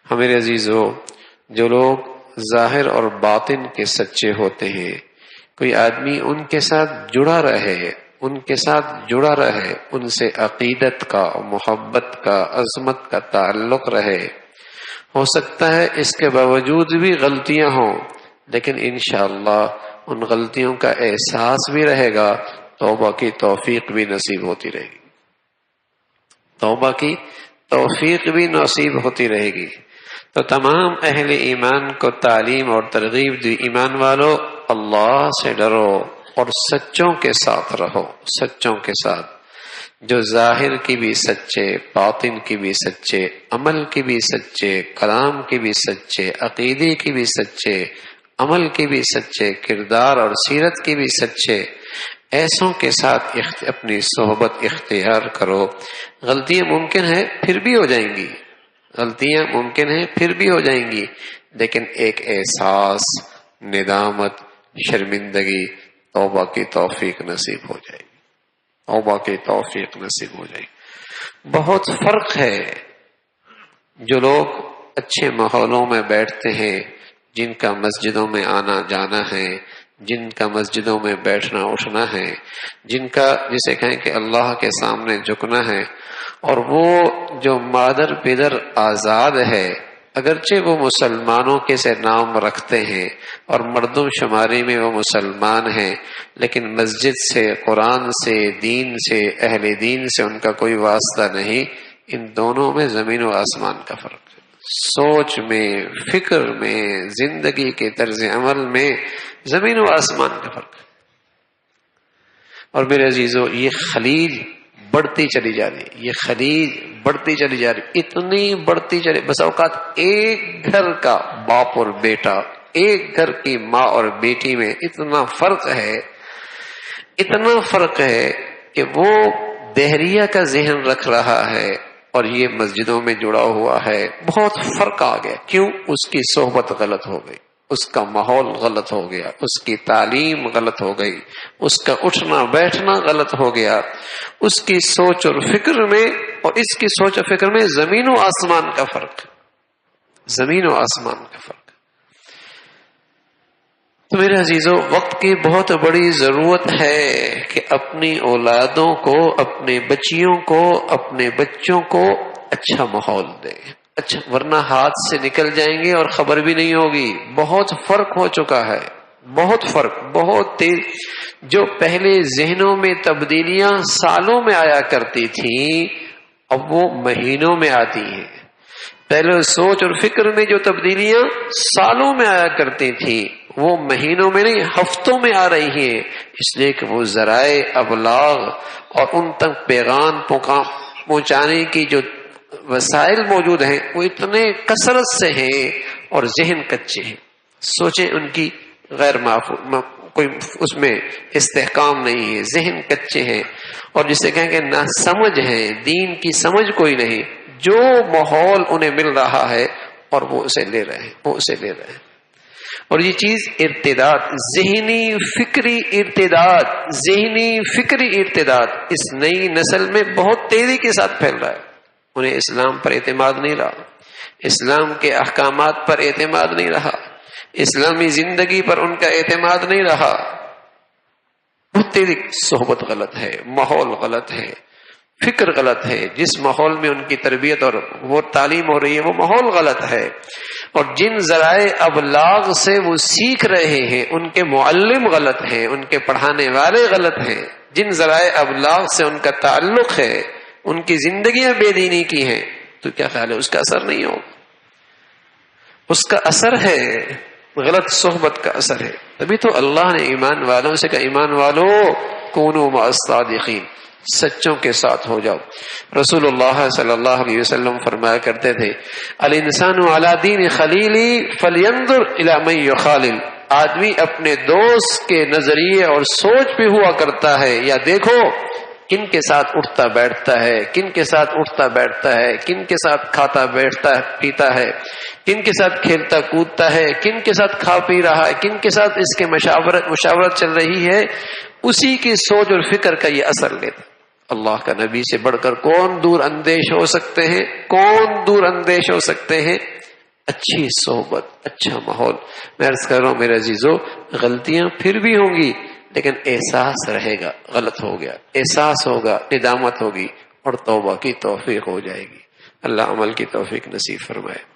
ہمارے عزیزو، جو لوگ ظاہر اور باطن کے سچے ہوتے ہیں، کوئی آدمی ان کے ساتھ جڑا رہے، ان سے عقیدت کا، محبت کا، عظمت کا تعلق رہے، ہو سکتا ہے اس کے باوجود بھی غلطیاں ہوں، لیکن انشاءاللہ ان غلطیوں کا احساس بھی رہے گا، توبہ کی توفیق بھی نصیب ہوتی رہے گی، توبہ کی توفیق بھی نصیب ہوتی رہے گی۔ تو تمام اہل ایمان کو تعلیم اور ترغیب دی، ایمان والو اللہ سے ڈرو اور سچوں کے ساتھ رہو، سچوں کے ساتھ، جو ظاہر کی بھی سچے، باطن کی بھی سچے، عمل کی بھی سچے، کلام کی بھی سچے، عقیدے کی بھی سچے، عمل کی بھی سچے، کردار اور سیرت کی بھی سچے، ایسوں کے ساتھ اپنی صحبت اختیار کرو۔ غلطیاں ممکن ہے پھر بھی ہو جائیں گی، غلطیاں ممکن ہے پھر بھی ہو جائیں گی، لیکن ایک احساس، ندامت، شرمندگی، توبہ کی توفیق نصیب ہو جائے گی، توبہ کی توفیق نصیب ہو جائے گی۔ بہت فرق ہے جو لوگ اچھے ماحولوں میں بیٹھتے ہیں، جن کا مسجدوں میں آنا جانا ہے، جن کا مسجدوں میں بیٹھنا اٹھنا ہے، جن کا جسے کہیں کہ اللہ کے سامنے جھکنا ہے، اور وہ جو مادر پدر آزاد ہے، اگرچہ وہ مسلمانوں کے سے نام رکھتے ہیں اور مردم شماری میں وہ مسلمان ہیں، لیکن مسجد سے، قرآن سے، دین سے، اہل دین سے ان کا کوئی واسطہ نہیں۔ ان دونوں میں زمین و آسمان کا فرق ہے، سوچ میں، فکر میں، زندگی کے طرز عمل میں زمین و آسمان کا فرق ہے۔ اور میرے عزیزو، یہ خلیج بڑھتی چلی جا رہی، یہ خلیج بڑھتی چلی جا رہی، اتنی بڑھتی چلی، بس اوقات ایک گھر کا باپ اور بیٹا، ایک گھر کی ماں اور بیٹی میں اتنا فرق ہے، اتنا فرق ہے کہ وہ دہریہ کا ذہن رکھ رہا ہے اور یہ مسجدوں میں جڑا ہوا ہے۔ بہت فرق آ گیا، کیوں؟ اس کی صحبت غلط ہو گئی، اس کا ماحول غلط ہو گیا، اس کی تعلیم غلط ہو گئی، اس کا اٹھنا بیٹھنا غلط ہو گیا، اس کی سوچ اور فکر میں اور اس کی سوچ اور فکر میں زمین و آسمان کا فرق، زمین و آسمان کا فرق۔ تو میرے عزیزو، وقت کی بہت بڑی ضرورت ہے کہ اپنی اولادوں کو، اپنے بچیوں کو، اپنے بچوں کو اچھا ماحول دیں، اچھا، ورنہ ہاتھ سے نکل جائیں گے اور خبر بھی نہیں ہوگی۔ بہت فرق ہو چکا ہے، بہت فرق، بہت تیز۔ جو پہلے ذہنوں میں تبدیلیاں سالوں میں آیا کرتی تھیں، اب وہ مہینوں میں آتی ہیں۔ پہلے سوچ اور فکر میں جو تبدیلیاں سالوں میں آیا کرتی تھیں، وہ مہینوں میں نہیں، ہفتوں میں آ رہی ہیں، اس لیے کہ وہ ذرائع ابلاغ اور ان تک پیغام پہنچانے کی جو وسائل موجود ہیں وہ اتنے کثرت سے ہیں اور ذہن کچے ہیں، سوچیں ان کی غیر کوئی اس میں استحکام نہیں ہے، ذہن کچے ہیں، اور جسے کہیں کہ نہ سمجھ ہے، دین کی سمجھ کوئی نہیں، جو ماحول انہیں مل رہا ہے اور وہ اسے لے رہے ہیں، وہ اسے لے رہے ہیں۔ اور یہ چیز ارتداد، ذہنی فکری ارتداد، ذہنی فکری ارتداد اس نئی نسل میں بہت تیزی کے ساتھ پھیل رہا ہے۔ انہیں اسلام پر اعتماد نہیں رہا، اسلام کے احکامات پر اعتماد نہیں رہا، اسلامی زندگی پر ان کا اعتماد نہیں رہا۔ بہت تیزی، صحبت غلط ہے، ماحول غلط ہے، فکر غلط ہے، جس ماحول میں ان کی تربیت اور وہ تعلیم ہو رہی ہے وہ ماحول غلط ہے، اور جن ذرائع ابلاغ سے وہ سیکھ رہے ہیں ان کے معلم غلط ہیں، ان کے پڑھانے والے غلط ہیں، جن ذرائع ابلاغ سے ان کا تعلق ہے ان کی زندگیاں بے دینی کی ہیں، تو کیا خیال ہے اس کا اثر نہیں ہوگا؟ اس کا اثر ہے، غلط صحبت کا اثر ہے۔ تبھی تو اللہ نے ایمان والوں سے کہا، ایمان والو کونوا مع الصادقین، سچوں کے ساتھ ہو جاؤ۔ رسول اللہ صلی اللہ علیہ وسلم فرمایا کرتے تھے، الانسان علی دین خلیلی فلینظر الی من یخالل، آدمی اپنے دوست کے نظریے اور سوچ پہ ہوا کرتا ہے، یا دیکھو کن کے ساتھ اٹھتا بیٹھتا ہے، کن کے ساتھ اٹھتا بیٹھتا ہے، کن کے ساتھ کھاتا بیٹھتا پیتا ہے، کن کے ساتھ کھیلتا کودتا ہے، کن کے ساتھ کھا پی رہا ہے، کن کے ساتھ اس کے مشاورت چل رہی ہے، اسی کی سوچ اور فکر کا یہ اثر لیتا۔ اللہ کا نبی سے بڑھ کر کون دور اندیش ہو سکتے ہیں، کون دور اندیش ہو سکتے ہیں؟ اچھی صحبت، اچھا ماحول. میں عرض کر رہا ہوں میرے عزیزو، غلطیاں پھر بھی ہوں گی لیکن احساس رہے گا غلط ہو گیا، احساس ہوگا، ندامت ہوگی اور توبہ کی توفیق ہو جائے گی. اللہ عمل کی توفیق نصیب فرمائے.